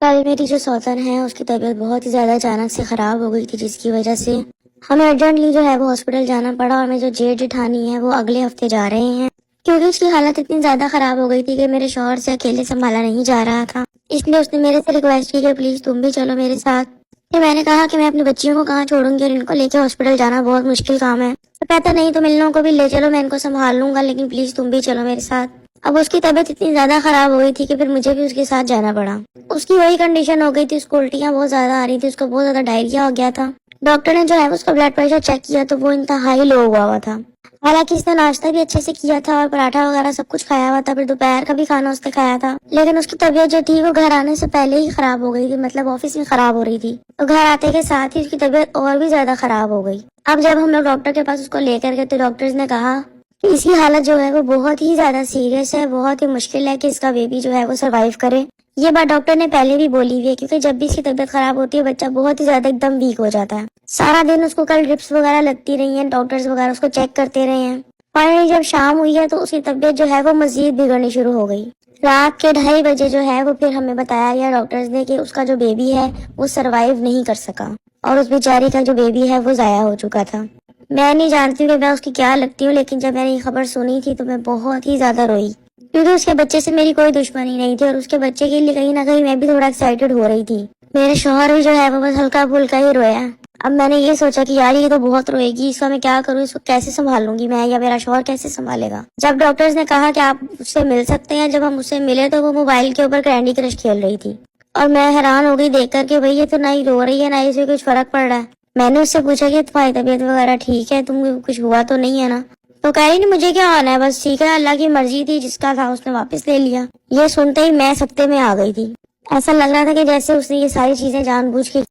کل میری جو سوتن ہے اس کی طبیعت بہت ہی زیادہ اچانک سے خراب ہو گئی تھی، جس کی وجہ سے ہمیں ارجنٹلی جو ہے وہ ہاسپٹل جانا پڑا، اور میں جو جیٹ جٹھانی ہے وہ اگلے ہفتے جا رہے ہیں، کیونکہ اس کی حالت اتنی زیادہ خراب ہو گئی تھی کہ میرے شوہر سے اکیلے سنبھالا نہیں جا رہا تھا۔ اس لیے اس نے میرے سے ریکویسٹ کی کہ پلیز تم بھی چلو میرے ساتھ۔ پھر میں نے کہا کہ میں اپنی بچیوں کو کہاں چھوڑوں گی، اور ان کو لے کے ہاسپٹل جانا بہت مشکل کام ہے۔ تو کہتا نہیں تم ان لوگوں کو بھی لے چلو، میں ان کو سنبھال لوں گا، لیکن پلیز تم بھی چلو میرے ساتھ۔ اب اس کی طبیعت اتنی زیادہ خراب ہو گئی تھی کہ پھر مجھے بھی اس کے ساتھ جانا پڑا۔ اس کی وہی کنڈیشن ہو گئی تھی، اس کو الٹیاں بہت زیادہ آ رہی تھی، اس کو بہت زیادہ ڈائریا ہو گیا تھا۔ ڈاکٹر نے جو ہے اس کا بلڈ پریشر چیک کیا تو وہ انتہائی لو ہوا تھا۔ حالانکہ اس نے ناشتہ بھی اچھے سے کیا تھا اور پراٹھا وغیرہ سب کچھ کھایا ہوا تھا، پھر دوپہر کا بھی کھانا اس نے کھایا تھا، لیکن اس کی طبیعت جو تھی وہ گھر آنے سے پہلے ہی خراب ہو گئی تھی، مطلب آفس میں خراب ہو رہی تھی، تو گھر آتے کے ساتھ ہی اس کی طبیعت اور بھی زیادہ خراب ہو گئی۔ اب جب ہم لوگ ڈاکٹر کے پاس اس کو لے کر گئے تو ڈاکٹرز نے کہا کہ اس کی حالت جو ہے وہ بہت ہی زیادہ سیریس ہے، بہت ہی مشکل ہے کہ اس کا بیبی جو ہے وہ سروائیو کرے۔ یہ بات ڈاکٹر نے پہلے بھی بولی ہوئی ہے، کیونکہ جب بھی اس کی طبیعت خراب ہوتی ہے بچہ بہت ہی زیادہ ایک دم ویک ہو جاتا ہے۔ سارا دن اس کو کل ڈرپس وغیرہ لگتی رہی ہیں، ڈاکٹرز وغیرہ اس کو چیک کرتے رہے ہیں۔ فائنلی جب شام ہوئی ہے تو اس کی طبیعت جو ہے وہ مزید بگڑنی شروع ہو گئی۔ رات کے 2:30 بجے جو ہے وہ پھر ہمیں بتایا گیا ڈاکٹرز نے کہ اس کا جو بیبی ہے وہ سروائیو نہیں کر سکا، اور اس بیچاری کا جو بیبی ہے وہ ضائع ہو چکا تھا۔ میں نہیں جانتی ہوں کہ میں اس کی کیا لگتی ہوں، لیکن جب میں نے یہ خبر سنی تھی تو میں بہت ہی زیادہ روئی، کیونکہ اس کے بچے سے میری کوئی دشمنی نہیں تھی، اور اس کے بچے کے لیے کہیں نہ کہیں میں بھی تھوڑا ایکسائٹیڈ ہو رہی تھی۔ میرے شوہر بھی جو ہے وہ بس ہلکا پھلکا ہی رویا۔ اب میں نے یہ سوچا کہ یار یہ تو بہت روئے گی، اس کا میں کیا کروں، اس کو کیسے سنبھال لوں گی میں، یا میرا شوہر کیسے سنبھالے گا۔ جب ڈاکٹرز نے کہا کہ آپ اس سے مل سکتے ہیں، جب ہم اس سے ملے تو وہ موبائل کے اوپر کینڈی کرش کھیل رہی تھی، اور میں حیران ہو گئی دیکھ کر کہ بھئی یہ تو نہ ہی رو رہی ہے نہ اسے کچھ فرق پڑ رہا ہے۔ میں نے اس سے پوچھا کہ تمہاری طبیعت وغیرہ ٹھیک ہے، تم کچھ ہوا تو نہیں ہے نا؟ تو کہہ رہی نہیں مجھے کیا آنا ہے، بس ٹھیک ہے، اللہ کی مرضی تھی، جس کا تھا اس نے واپس لے لیا۔ یہ سنتے ہی میں سکتے میں آ گئی تھی، ایسا لگ رہا تھا کہ جیسے اس نے یہ ساری چیزیں جان بوجھ کے